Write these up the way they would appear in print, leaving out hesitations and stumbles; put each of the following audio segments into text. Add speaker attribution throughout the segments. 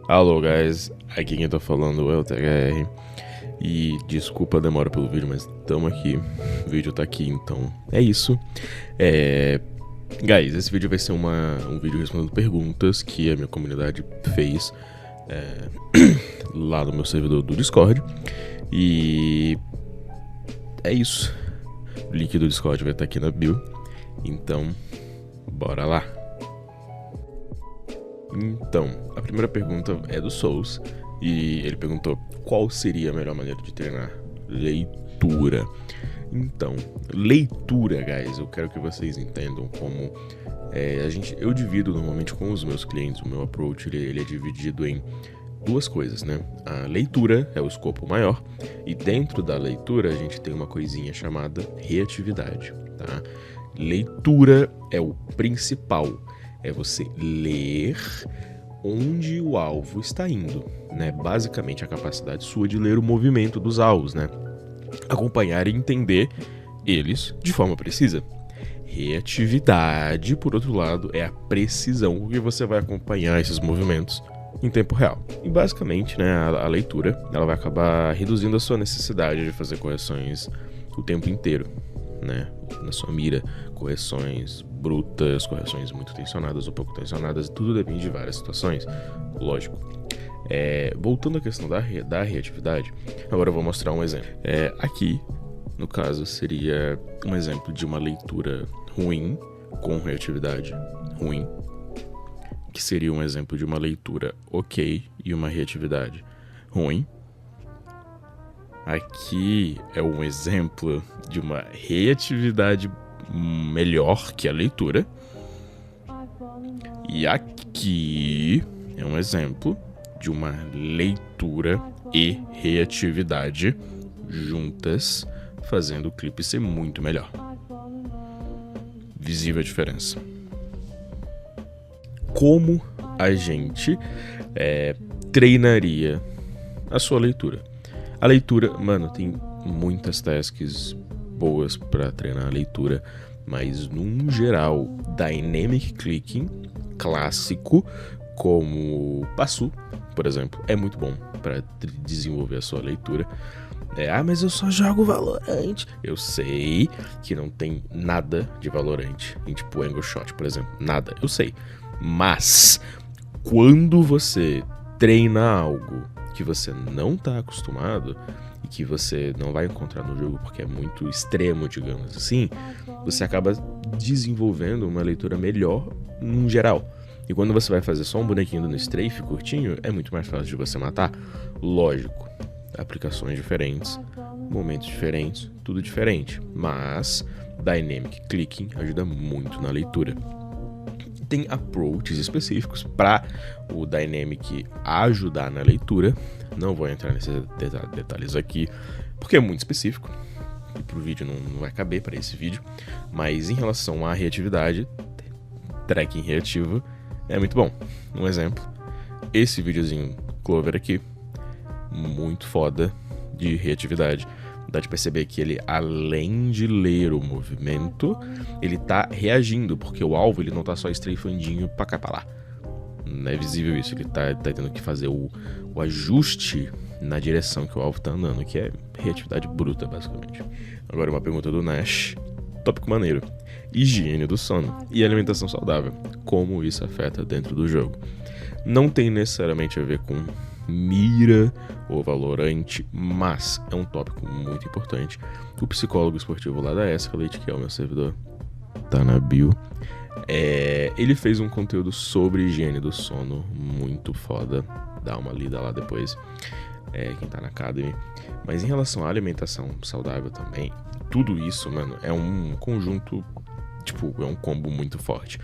Speaker 1: Alô, guys, aqui quem tá falando é o THR. E desculpa a demora pelo vídeo, mas tamo aqui. O vídeo tá aqui, então é isso. Guys, esse vídeo vai ser um vídeo respondendo perguntas que a minha comunidade fez lá no meu servidor do Discord. E é isso. O link do Discord vai estar aqui na bio. Então, bora lá. Então, a primeira pergunta é do Souls. E ele perguntou qual seria a melhor maneira de treinar leitura. Então, leitura, guys, eu quero que vocês entendam como eu divido normalmente com os meus clientes. O meu approach ele é dividido em duas coisas, né? A leitura é o escopo maior, e dentro da leitura a gente tem uma coisinha chamada reatividade, tá? Leitura é o principal, é você ler onde o alvo está indo, né? Basicamente a capacidade sua de ler o movimento dos alvos, né? Acompanhar e entender eles de forma precisa. Reatividade, por outro lado, é a precisão com que você vai acompanhar esses movimentos em tempo real. E basicamente, né, a leitura ela vai acabar reduzindo a sua necessidade de fazer correções o tempo inteiro, né? Na sua mira, correções brutas, correções muito tensionadas ou pouco tensionadas, tudo depende de várias situações, lógico. Voltando à questão da reatividade, agora eu vou mostrar um exemplo. Aqui, no caso, seria um exemplo de uma leitura ruim com reatividade ruim, que seria um exemplo de uma leitura ok e uma reatividade ruim. Aqui é um exemplo de uma reatividade melhor que a leitura. E aqui é um exemplo de uma leitura e reatividade juntas, fazendo o clipe ser muito melhor. Visível a diferença. Como a gente treinaria a sua leitura? A leitura, mano, tem muitas tasks boas pra treinar a leitura, mas num geral, Dynamic Clicking clássico, como Passu, por exemplo, é muito bom pra desenvolver a sua leitura. Mas eu só jogo Valorant. Eu sei que não tem nada de Valorant em tipo Angle Shot, por exemplo, nada, eu sei. Mas quando você treina algo que você não tá acostumado e que você não vai encontrar no jogo porque é muito extremo, digamos assim, você acaba desenvolvendo uma leitura melhor num geral. E quando você vai fazer só um bonequinho no strafe curtinho, é muito mais fácil de você matar. Lógico, aplicações diferentes, momentos diferentes, tudo diferente. Mas Dynamic Clicking ajuda muito na leitura. Tem approaches específicos para o Dynamic ajudar na leitura. Não vou entrar nesses detalhes aqui, porque é muito específico e pro vídeo não vai caber para esse vídeo. Mas em relação à reatividade, tracking reativo é muito bom. Um exemplo, esse videozinho Clover aqui, muito foda de reatividade. Dá de perceber que ele, além de ler o movimento, ele tá reagindo, porque o alvo ele não tá só strafandinho pra cá, pra lá. Não é visível isso, ele tá tendo que fazer o ajuste na direção que o alvo tá andando, que é reatividade bruta, basicamente. Agora uma pergunta do Nash, tópico maneiro. Higiene do sono e alimentação saudável, como isso afeta dentro do jogo? Não tem necessariamente a ver com mira ou Valorant, mas é um tópico muito importante. O psicólogo esportivo lá da Escalate, que é o meu servidor, tá na bio, ele fez um conteúdo sobre higiene do sono muito foda, dá uma lida lá depois, quem tá na Academy. Mas em relação à alimentação saudável também, tudo isso, mano, é um conjunto, tipo, é um combo muito forte.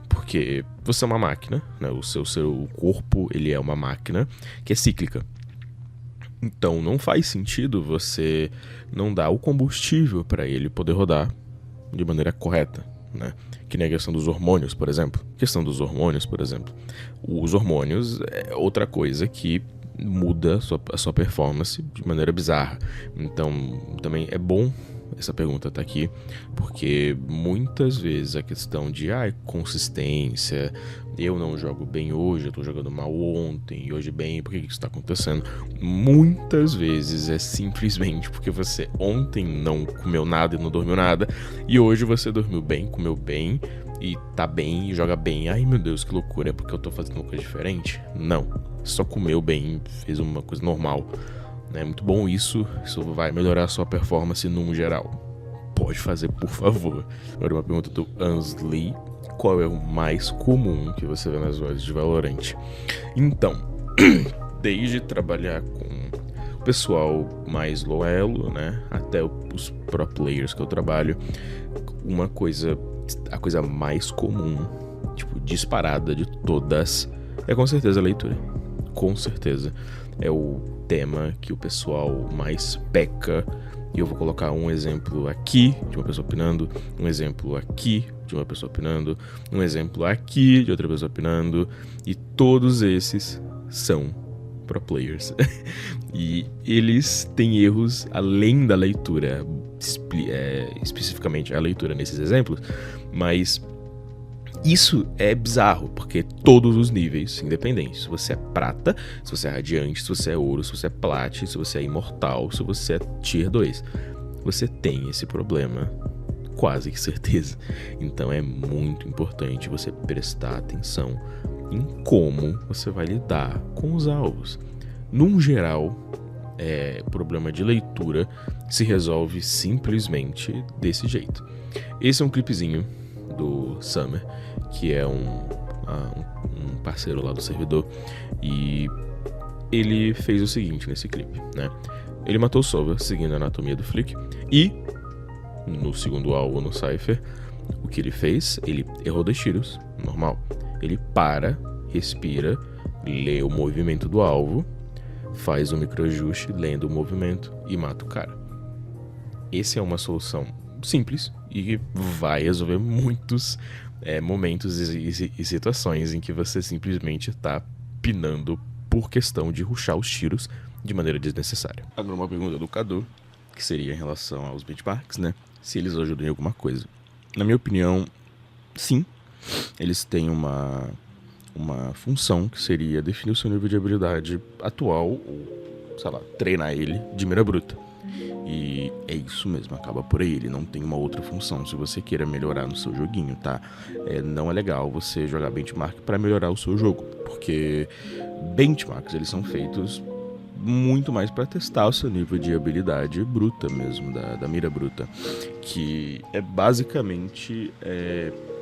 Speaker 1: Porque você é uma máquina, né? O seu corpo, ele é uma máquina que é cíclica. Então não faz sentido você não dar o combustível para ele poder rodar de maneira correta, né? Que nem a questão dos hormônios, por exemplo. Os hormônios é outra coisa que muda a sua performance de maneira bizarra. Então também é bom essa pergunta tá aqui, porque muitas vezes a questão de consistência, eu não jogo bem hoje, eu tô jogando mal ontem, e hoje bem, por que isso tá acontecendo? Muitas vezes é simplesmente porque você ontem não comeu nada e não dormiu nada, e hoje você dormiu bem, comeu bem, e tá bem, e joga bem. Ai meu Deus, que loucura, é porque eu tô fazendo uma coisa diferente? Não, só comeu bem, fez uma coisa normal. É muito bom isso vai melhorar a sua performance num geral. Pode fazer, por favor. Agora uma pergunta do Ansley. Qual é o mais comum que você vê nas vozes de Valorant? Então, desde trabalhar com o pessoal mais low elo, né, até os pro players que eu trabalho, a coisa mais comum, tipo, disparada de todas, é com certeza a leitura. Com certeza. É o tema que o pessoal mais peca. E eu vou colocar um exemplo aqui de uma pessoa opinando, um exemplo aqui de uma pessoa opinando, um exemplo aqui de outra pessoa opinando, e todos esses são pro players. E eles têm erros além da leitura, especificamente a leitura nesses exemplos, mas isso é bizarro, porque todos os níveis, independentes, se você é prata, se você é radiante, se você é ouro, se você é plat, se você é imortal, se você é tier 2, você tem esse problema, quase que certeza. Então é muito importante você prestar atenção em como você vai lidar com os alvos. Num geral, o problema de leitura se resolve simplesmente desse jeito. Esse é um clipezinho do Summer, que é um parceiro lá do servidor, e ele fez o seguinte nesse clipe, né? Ele matou o Sova seguindo a anatomia do Flick, e no segundo alvo, no Cypher, o que ele fez? Ele errou 2 tiros, normal. Ele para, respira, lê o movimento do alvo, faz um microajuste lendo o movimento e mata o cara. Essa é uma solução simples e vai resolver muitos momentos e situações em que você simplesmente está pinando por questão de rushar os tiros de maneira desnecessária. Agora uma pergunta do Cadu, que seria em relação aos benchmarks, né? Se eles ajudam em alguma coisa. Na minha opinião, sim. Eles têm uma função que seria definir o seu nível de habilidade atual, ou, sei lá, treinar ele de mira bruta. E é isso mesmo, acaba por aí. Ele não tem uma outra função. Se você queira melhorar no seu joguinho, tá? Não é legal você jogar benchmark para melhorar o seu jogo, porque benchmarks, eles são feitos muito mais para testar o seu nível de habilidade bruta mesmo, da mira bruta, que é basicamente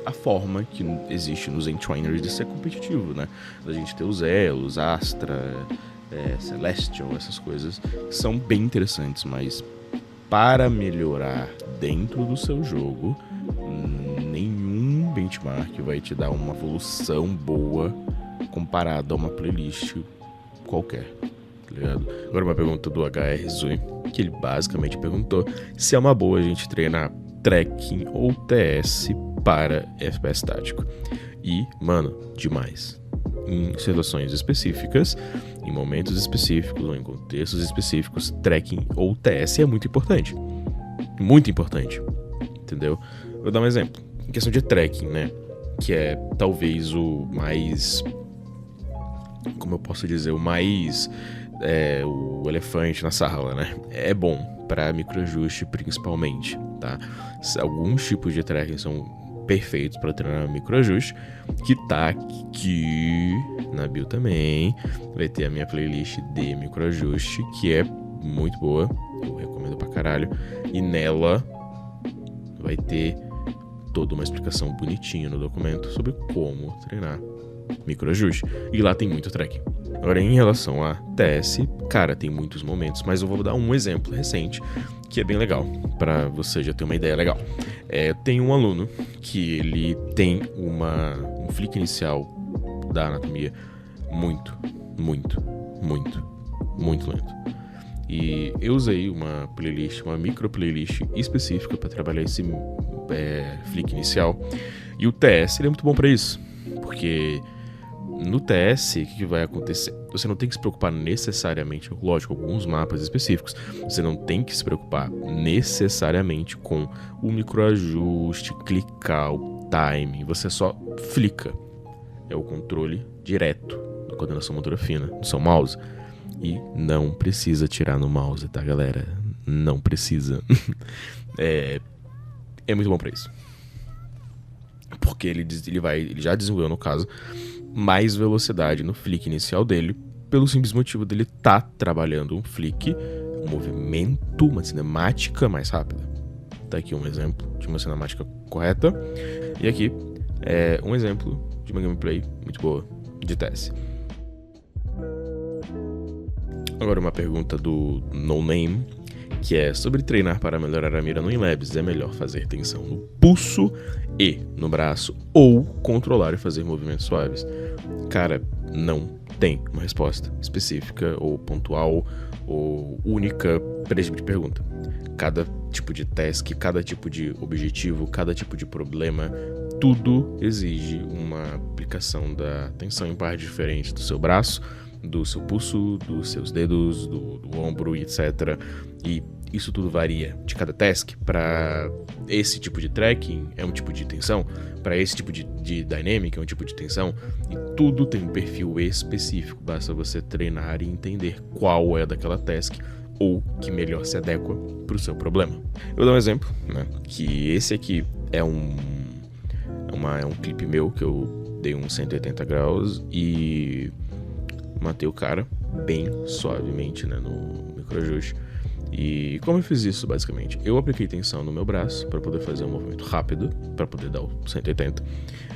Speaker 1: a forma que existe nos Entrainers de ser competitivo, né? Da gente ter os elos, Astra, Celestial, essas coisas são bem interessantes, mas para melhorar dentro do seu jogo, nenhum benchmark vai te dar uma evolução boa comparado a uma playlist qualquer, tá ligado? Agora uma pergunta do HR Zui, que ele basicamente perguntou se é uma boa a gente treinar tracking ou TS para FPS tático. E, mano, demais. Em situações específicas, em momentos específicos ou em contextos específicos, tracking ou TS é muito importante. Muito importante. Entendeu? Vou dar um exemplo. Em questão de tracking, né? Que é talvez o mais... Como eu posso dizer? O mais... o elefante na sala, né? É bom para microajuste principalmente, tá? Alguns tipos de tracking são perfeitos para treinar microajuste, que tá aqui na bio também. Vai ter a minha playlist de microajuste, que é muito boa, eu recomendo pra caralho, e nela vai ter toda uma explicação bonitinha no documento sobre como treinar microajuste, e lá tem muito tracking. Agora, em relação a TS, cara, tem muitos momentos, mas eu vou dar um exemplo recente que é bem legal, pra você já ter uma ideia legal. Tem um aluno que ele tem um flick inicial da anatomia muito lento. E eu usei uma playlist, uma micro playlist específica para trabalhar esse flick inicial. E o TS ele é muito bom para isso, porque no TS, o que vai acontecer? Você não tem que se preocupar necessariamente, lógico, alguns mapas específicos, você não tem que se preocupar necessariamente com o microajuste, clicar, o timing, você só flica. É o controle direto da coordenação motora fina do seu mouse. E não precisa tirar no mouse, tá, galera? Não precisa. É muito bom pra isso. Porque ele já desenvolveu, no caso, mais velocidade no flick inicial dele, pelo simples motivo dele tá trabalhando um flick, um movimento, uma cinemática mais rápida. Tá aqui um exemplo de uma cinemática correta. E aqui é um exemplo de uma gameplay muito boa de TS. Agora uma pergunta do No Name, que é sobre treinar para melhorar a mira no Inlabs. É melhor fazer tensão no pulso e no braço ou controlar e fazer movimentos suaves? Cara, não tem uma resposta específica ou pontual ou única para esse tipo de pergunta. Cada tipo de task, cada tipo de objetivo, cada tipo de problema, tudo exige uma aplicação da tensão em parte diferente do seu braço, do seu pulso, dos seus dedos, do ombro, etc. E isso tudo varia de cada task. Para esse tipo de tracking é um tipo de tensão, para esse tipo de dynamic é um tipo de tensão, e tudo tem um perfil específico. Basta você treinar e entender qual é daquela task ou que melhor se adequa para o seu problema. Eu vou dar um exemplo, né? Que esse aqui é um clipe meu que eu dei uns 180 graus e matei o cara bem suavemente, né, no microajuste. E como eu fiz isso, basicamente? Eu apliquei tensão no meu braço para poder fazer um movimento rápido, para poder dar o 180.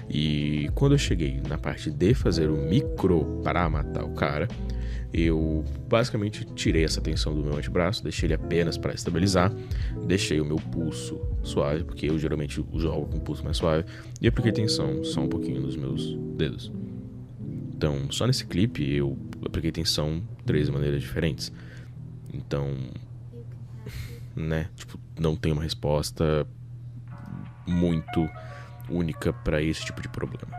Speaker 1: E quando eu cheguei na parte de fazer o micro para matar o cara, eu basicamente tirei essa tensão do meu antebraço, deixei ele apenas para estabilizar, deixei o meu pulso suave, porque eu geralmente jogo com o pulso mais suave, e apliquei tensão só um pouquinho nos meus dedos. Então, só nesse clipe eu apliquei tensão de 3 maneiras diferentes. Então, né, tipo, não tem uma resposta muito única para esse tipo de problema.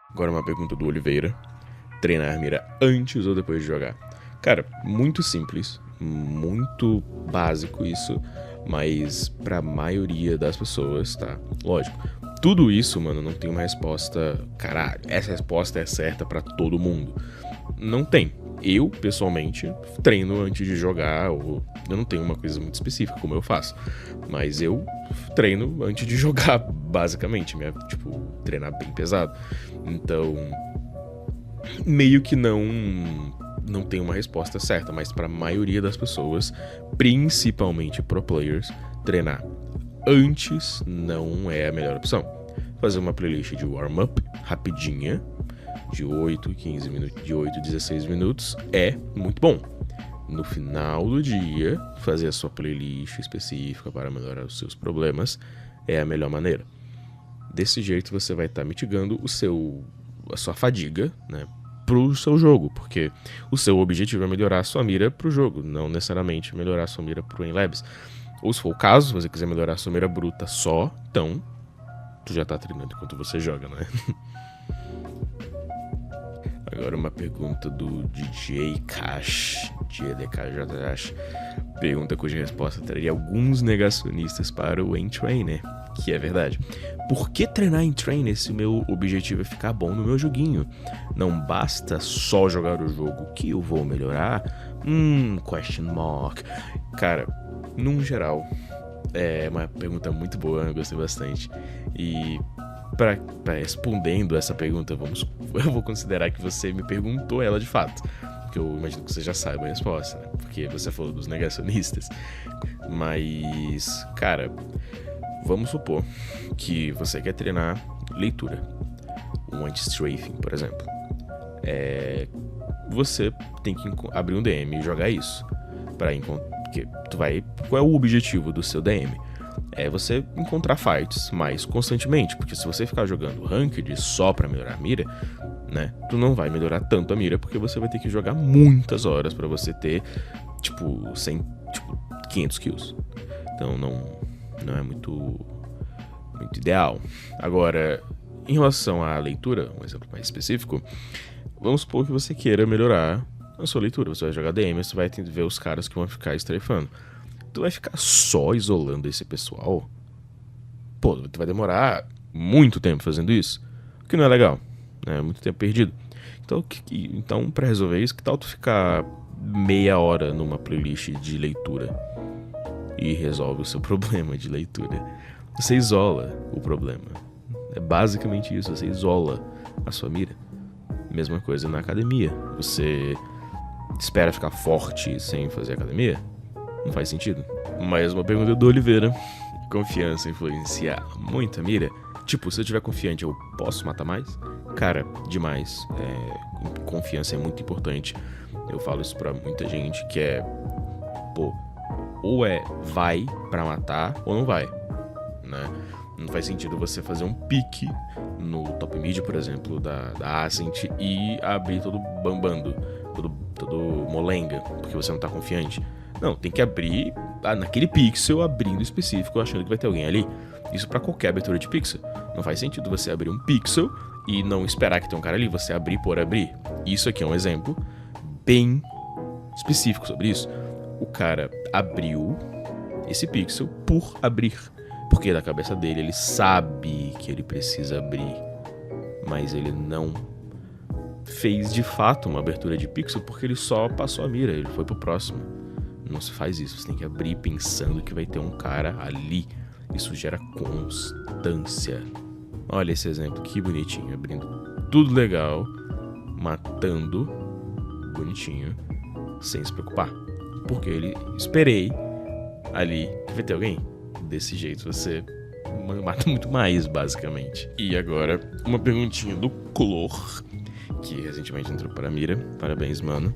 Speaker 1: Agora uma pergunta do Oliveira: treinar mira antes ou depois de jogar? Cara, muito simples, muito básico isso, mas pra maioria das pessoas, tá? Lógico, tudo isso, mano, não tem uma resposta, caralho, essa resposta é certa pra todo mundo. Não tem. Eu, pessoalmente, treino antes de jogar, ou eu não tenho uma coisa muito específica como eu faço, mas eu treino antes de jogar, basicamente, tipo, treinar bem pesado. Então, meio que não tem uma resposta certa, mas para a maioria das pessoas, principalmente pro players, treinar antes não é a melhor opção. Fazer uma playlist de warm-up rapidinha, de 8, 15 minutos, de 8 a 16 minutos, é muito bom. No final do dia, fazer a sua playlist específica para melhorar os seus problemas é a melhor maneira. Desse jeito você vai estar mitigando a sua fadiga, né, pro seu jogo, porque o seu objetivo é melhorar a sua mira pro jogo, não necessariamente melhorar a sua mira pro Inlabs. Ou se for o caso, se você quiser melhorar a sua mira bruta só, então tu já tá treinando enquanto você joga, né? Agora uma pergunta do DJ Cash, GDKJ, pergunta cuja resposta traria alguns negacionistas para o Entrainer, que é verdade. Por que treinar em Trainer se o meu objetivo é ficar bom no meu joguinho? Não basta só jogar o jogo que eu vou melhorar? Question mark. Cara, num geral, é uma pergunta muito boa, eu gostei bastante. E para respondendo essa pergunta, eu vou considerar que você me perguntou ela de fato, porque eu imagino que você já saiba a resposta, né? Porque você falou dos negacionistas. Mas, cara, vamos supor que você quer treinar leitura, um anti-strafing, por exemplo. Você tem que abrir um DM e jogar isso. Qual é o objetivo do seu DM? É você encontrar fights mais constantemente, porque se você ficar jogando ranked só pra melhorar a mira, né, tu não vai melhorar tanto a mira, porque você vai ter que jogar muitas horas pra você ter, 500 kills. Então não é muito ideal. Agora, Em relação à leitura, um exemplo mais específico, vamos supor que você queira melhorar a sua leitura. Você vai jogar DM, você vai ver os caras que vão ficar estrefando. Tu vai ficar só isolando esse pessoal? Pô, tu vai demorar muito tempo fazendo isso, o que não é legal, né? Muito tempo perdido. Então, pra resolver isso, que tal tu ficar meia hora numa playlist de leitura e resolve o seu problema de leitura? Você isola o problema. É basicamente isso, você isola a sua mira. Mesma coisa na academia. Você espera ficar forte sem fazer academia? Não faz sentido. Mais uma pergunta do Oliveira. Confiança influencia muito a mira? Tipo, se eu estiver confiante, eu posso matar mais? Cara, demais. Confiança é muito importante. Eu falo isso pra muita gente, que é... Pô, ou vai pra matar, ou não vai, né? Não faz sentido você fazer um pique no top mid, por exemplo, da Ascent e abrir todo bambando, todo molenga, porque você não tá confiante. Não, tem que abrir naquele pixel, abrindo específico, achando que vai ter alguém ali. Isso pra qualquer abertura de pixel. Não faz sentido você abrir um pixel e não esperar que tenha um cara ali, você abrir por abrir. Isso aqui é um exemplo bem específico sobre isso. O cara abriu esse pixel por abrir. Porque na cabeça dele ele sabe que ele precisa abrir, mas ele não fez de fato uma abertura de pixel porque ele só passou a mira, ele foi pro próximo. Não se faz isso, você tem que abrir pensando que vai ter um cara ali. Isso gera constância. Olha esse exemplo, que bonitinho, abrindo tudo legal, matando bonitinho, sem se preocupar. Porque ele esperei ali que vai ter alguém. Desse jeito você mata muito mais, basicamente. E agora, uma perguntinha do Clor, que recentemente entrou para a mira. Parabéns, mano.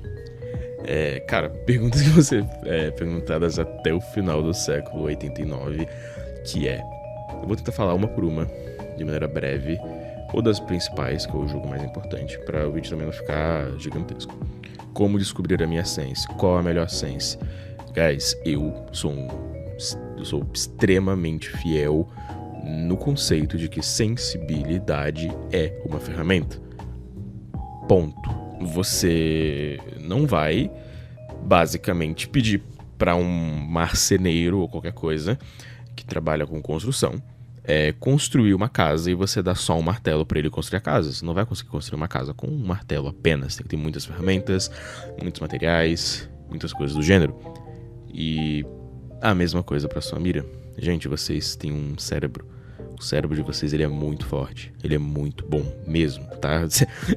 Speaker 1: Cara, perguntas que vão ser perguntadas até o final do século 89, que eu vou tentar falar uma por uma, de maneira breve, ou das principais, que eu julgo mais importante, para o vídeo também não ficar gigantesco. Como descobrir a minha sense? Qual a melhor sense? Guys, eu sou extremamente fiel no conceito de que sensibilidade é uma ferramenta. Ponto. Você não vai, basicamente, pedir para um marceneiro ou qualquer coisa que trabalha com construção construir uma casa e você dá só um martelo para ele construir a casa. Você não vai conseguir construir uma casa com um martelo apenas. Tem que ter muitas ferramentas, muitos materiais, muitas coisas do gênero. E a mesma coisa para sua mira. Gente, vocês têm um cérebro. O cérebro de vocês, ele é muito forte. Ele é muito bom mesmo, tá?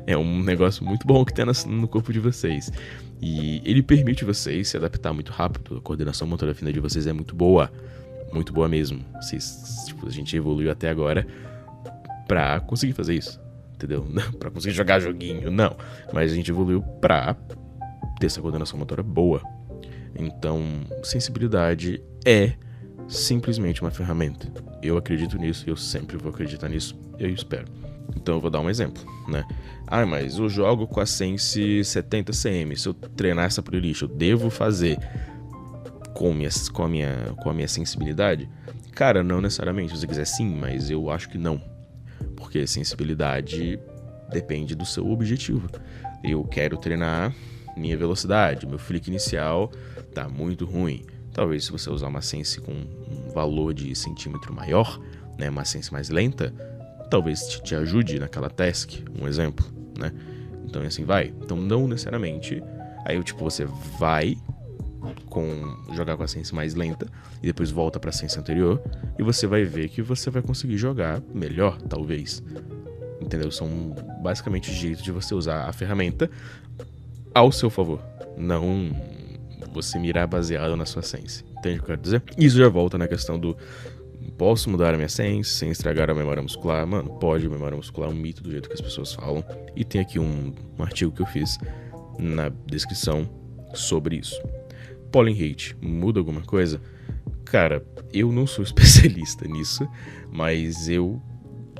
Speaker 1: É um negócio muito bom que tem no corpo de vocês. E ele permite vocês se adaptar muito rápido. A coordenação motora fina de vocês é muito boa. Muito boa mesmo. A gente evoluiu até agora pra conseguir fazer isso. Entendeu? Não pra conseguir jogar joguinho, não. Mas a gente evoluiu pra ter essa coordenação motora boa. Então, sensibilidade é simplesmente uma ferramenta. Eu acredito nisso e eu sempre vou acreditar nisso. Eu espero. Então eu vou dar um exemplo, né? Mas eu jogo com a Sense 70 cm. Se eu treinar essa playlist, eu devo fazer com a minha sensibilidade? Cara, não necessariamente. Se você quiser sim, mas eu acho que não. Porque sensibilidade depende do seu objetivo. Eu quero treinar minha velocidade. Meu flick inicial tá muito ruim. Talvez se você usar uma sense com um valor de centímetro maior, né, uma sense mais lenta, talvez te ajude naquela task, um exemplo, né? Então assim vai. Então não necessariamente. Aí você vai jogar com a sense mais lenta e depois volta pra sense anterior e você vai ver que você vai conseguir jogar melhor, talvez. Entendeu? São basicamente jeitos de você usar a ferramenta ao seu favor. Não você mirar baseado na sua sense. Entende o que eu quero dizer? Isso já volta na questão do posso mudar a minha sense sem estragar a memória muscular? Mano, pode. A memória muscular é um mito do jeito que as pessoas falam. E tem aqui um artigo que eu fiz na descrição sobre isso. Pollen rate, muda alguma coisa? Cara, eu não sou especialista nisso, mas eu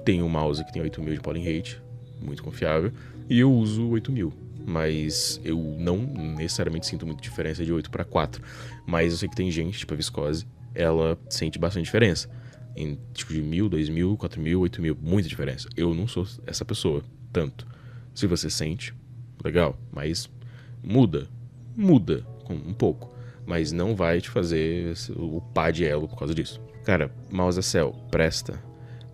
Speaker 1: tenho um mouse que tem 8000 de pollen rate, muito confiável, e eu uso 8000. Mas eu não necessariamente sinto muita diferença de 8 para 4. Mas eu sei que tem gente, tipo a viscose, ela sente bastante diferença. em tipo de 1.000, 2.000, 4.000, 8.000, muita diferença. Eu não sou essa pessoa, tanto. Se você sente, legal, mas muda um pouco, mas não vai te fazer o pá de elo por causa disso. Cara, mouse Accel, presta.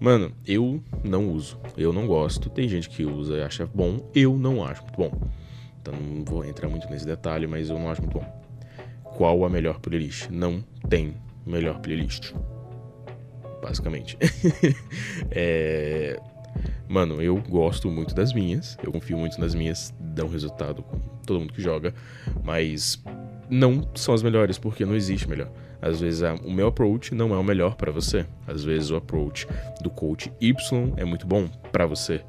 Speaker 1: Mano, eu não uso, eu não gosto. Tem gente que usa e acha bom, eu não acho muito bom. Então não vou entrar muito nesse detalhe, mas eu não acho muito bom. Qual a melhor playlist? Não tem melhor playlist, basicamente. Mano, eu gosto muito das minhas, eu confio muito nas minhas, dão resultado com todo mundo que joga, mas não são as melhores, porque não existe melhor. Às vezes o meu approach não é o melhor pra você, às vezes o approach do coach Y é muito bom pra você,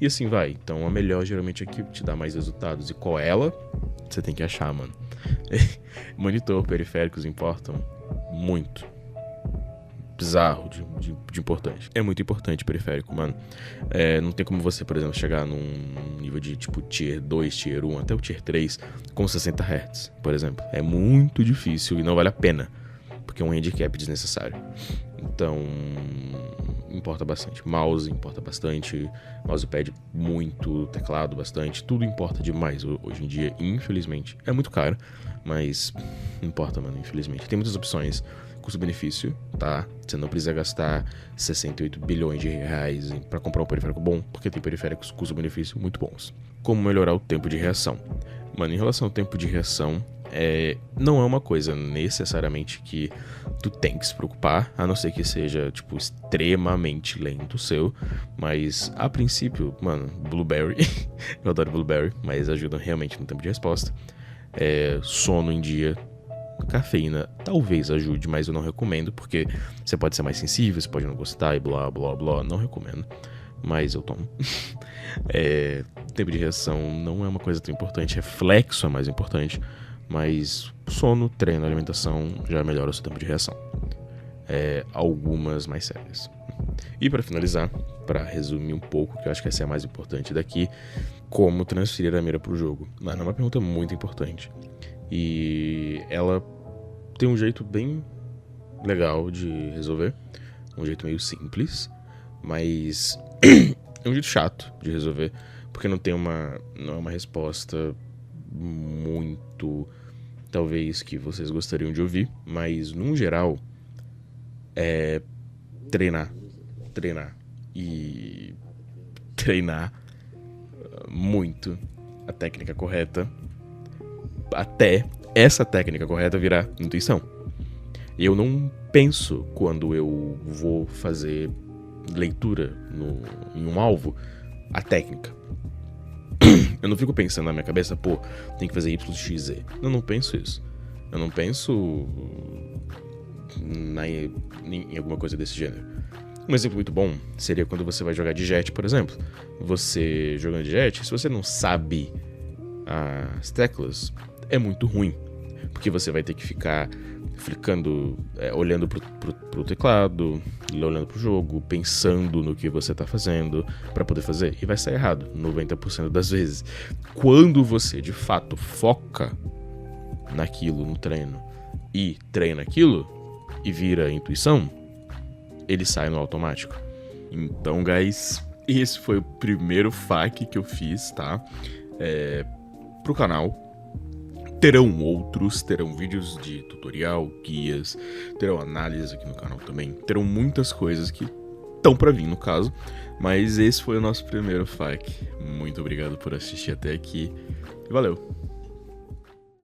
Speaker 1: e assim vai. Então a melhor geralmente é que te dá mais resultados, e qual é ela? Você tem que achar, mano. Monitor, periféricos importam muito. Bizarro de importante. É muito importante periférico, mano. Não tem como você, por exemplo, chegar num nível de tipo Tier 2, Tier 1, até o Tier 3 com 60 Hz, por exemplo. É muito difícil e não vale a pena, porque é um handicap desnecessário. Então, importa bastante. Mouse importa bastante, mousepad muito, teclado bastante, tudo importa demais hoje em dia, infelizmente. É muito caro, mas importa, mano, infelizmente. Tem muitas opções. Custo-benefício, tá? Você não precisa gastar 68 bilhões de reais pra comprar um periférico bom, porque tem periféricos custo-benefício muito bons. Como melhorar o tempo de reação? Mano, em relação ao tempo de reação, não é uma coisa necessariamente que tu tem que se preocupar, a não ser que seja, tipo, extremamente lento o seu, mas a princípio, mano, Blueberry, eu adoro Blueberry, mas ajuda realmente no tempo de resposta. Sono em dia, cafeína talvez ajude, mas eu não recomendo, porque você pode ser mais sensível, você pode não gostar e blá blá blá, não recomendo, mas eu tomo. Tempo de reação não é uma coisa tão importante, reflexo é mais importante, mas sono, treino, alimentação já melhora o seu tempo de reação. Algumas mais sérias. E para finalizar, para resumir um pouco, que eu acho que essa é a mais importante daqui, como transferir a mira pro jogo. Mano, é uma pergunta muito importante. E ela tem um jeito bem legal de resolver, um jeito meio simples, mas é um jeito chato de resolver, porque não é uma resposta muito, talvez, que vocês gostariam de ouvir, mas num geral é treinar e treinar muito a técnica correta, até essa técnica correta virar intuição. Eu não penso, quando eu vou fazer leitura em um alvo, a técnica. Eu não fico pensando na minha cabeça, tem que fazer Y, X, Z. Eu não penso isso. Eu não penso em alguma coisa desse gênero. Um exemplo muito bom seria quando você vai jogar de jet, por exemplo. Você jogando de jet, se você não sabe as teclas, é muito ruim, porque você vai ter que ficar flicando, olhando pro teclado, olhando pro jogo, pensando no que você tá fazendo pra poder fazer, e vai sair errado 90% das vezes. Quando você de fato foca naquilo no treino e treina aquilo e vira intuição, ele sai no automático. Então, guys, esse foi o primeiro FAQ que eu fiz, tá? Pro canal. Terão outros, terão vídeos de tutorial, guias, terão análises aqui no canal também. Terão muitas coisas que estão pra vir, no caso. Mas esse foi o nosso primeiro FAQ. Muito obrigado por assistir até aqui. E valeu!